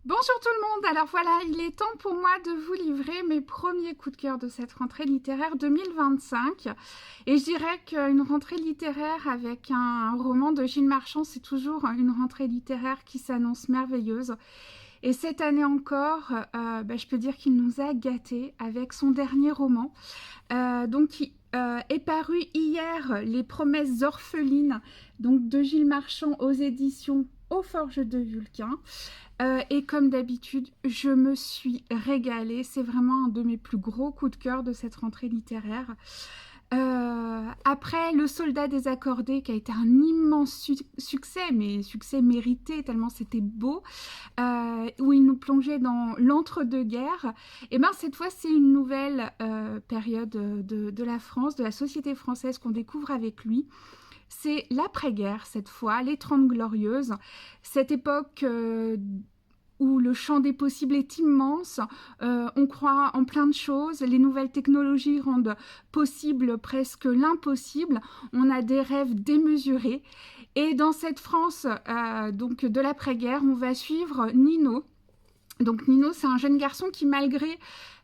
Bonjour tout le monde, alors voilà, il est temps pour moi de vous livrer mes premiers coups de cœur de cette rentrée littéraire 2025. Et je dirais qu'une rentrée littéraire avec un roman de Gilles Marchand, c'est toujours une rentrée littéraire qui s'annonce merveilleuse. Et cette année encore, je peux dire qu'il nous a gâtés avec son dernier roman. Qui est paru hier, Les Promesses orphelines, donc de Gilles Marchand aux éditions Aux Forges de Vulcain. Et comme d'habitude, je me suis régalée. C'est vraiment un de mes plus gros coups de cœur de cette rentrée littéraire. Après Le Soldat désaccordé, qui a été un immense succès, mais succès mérité tellement c'était beau, où il nous plongeait dans l'entre-deux-guerres, et ben cette fois c'est une nouvelle période de la France, de la société française qu'on découvre avec lui. C'est l'après-guerre cette fois, les 30 Glorieuses, cette époque où le champ des possibles est immense, on croit en plein de choses, les nouvelles technologies rendent possible presque l'impossible, on a des rêves démesurés. Et dans cette France donc de l'après-guerre, on va suivre Nino. Donc Nino, c'est un jeune garçon qui, malgré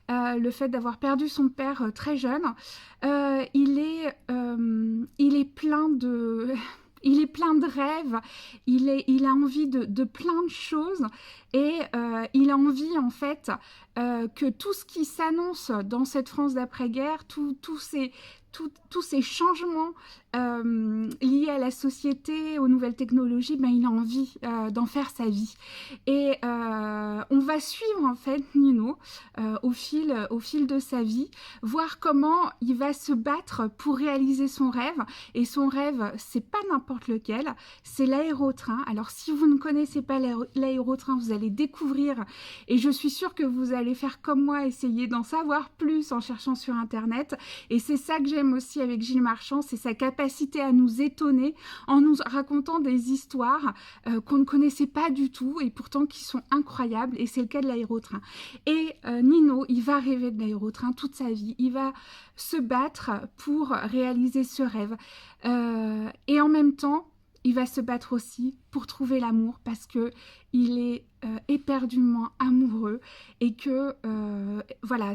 le fait d'avoir perdu son père très jeune, il est plein de... Il est plein de rêves, il a envie de plein de choses et il a envie en fait que tout ce qui s'annonce dans cette France d'après-guerre, tous ces changements liés à la société, aux nouvelles technologies, il a envie d'en faire sa vie. Et on va suivre en fait Nino au fil de sa vie, voir comment il va se battre pour réaliser son rêve. Et son rêve, c'est pas n'importe lequel, c'est l'aérotrain. Alors si vous ne connaissez pas l'aérotrain, vous allez découvrir, et je suis sûre que vous allez faire comme moi, essayer d'en savoir plus en cherchant sur internet. Et c'est ça que j'aime aussi avec Gilles Marchand, c'est sa capacité à nous étonner en nous racontant des histoires qu'on ne connaissait pas du tout et pourtant qui sont incroyables, et c'est le cas de l'aérotrain. Et Nino, il va rêver de l'aérotrain toute sa vie, il va se battre pour réaliser ce rêve. Et en même temps, il va se battre aussi pour trouver l'amour parce que il est éperdument amoureux et que voilà,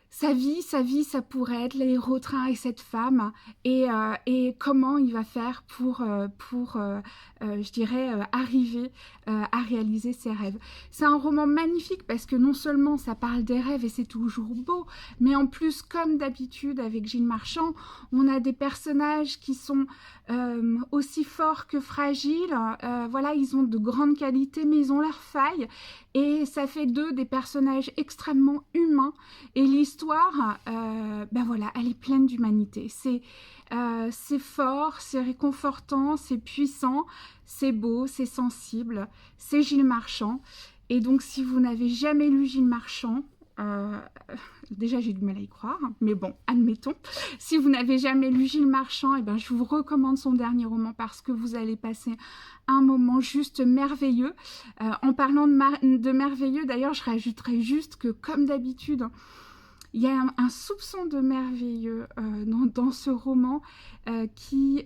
sa vie, ça pourrait être l'aérotrain et cette femme, et comment il va faire pour je dirais, arriver à réaliser ses rêves. C'est un roman magnifique parce que non seulement ça parle des rêves et c'est toujours beau, mais en plus, comme d'habitude avec Gilles Marchand, on a des personnages qui sont aussi forts que fragiles. Voilà, ils ont de grandes qualités, mais ils ont leurs failles. Et ça fait d'eux des personnages extrêmement humains. Et l'histoire, voilà, elle est pleine d'humanité. C'est fort, c'est réconfortant, c'est puissant, c'est beau, c'est sensible. C'est Gilles Marchand. Et donc, si vous n'avez jamais lu Gilles Marchand, déjà j'ai du mal à y croire, mais bon, admettons. Si vous n'avez jamais lu Gilles Marchand, je vous recommande son dernier roman parce que vous allez passer un moment juste merveilleux. En parlant de merveilleux, d'ailleurs, je rajouterais juste que, comme d'habitude, il y a un soupçon de merveilleux dans ce roman qui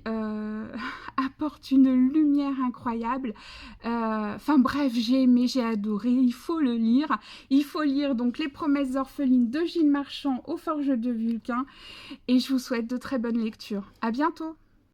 apporte une lumière incroyable. Enfin bref, j'ai aimé, j'ai adoré, il faut le lire. Il faut lire donc Les Promesses orphelines de Gilles Marchand aux Forges de Vulcain. Et je vous souhaite de très bonnes lectures. À bientôt!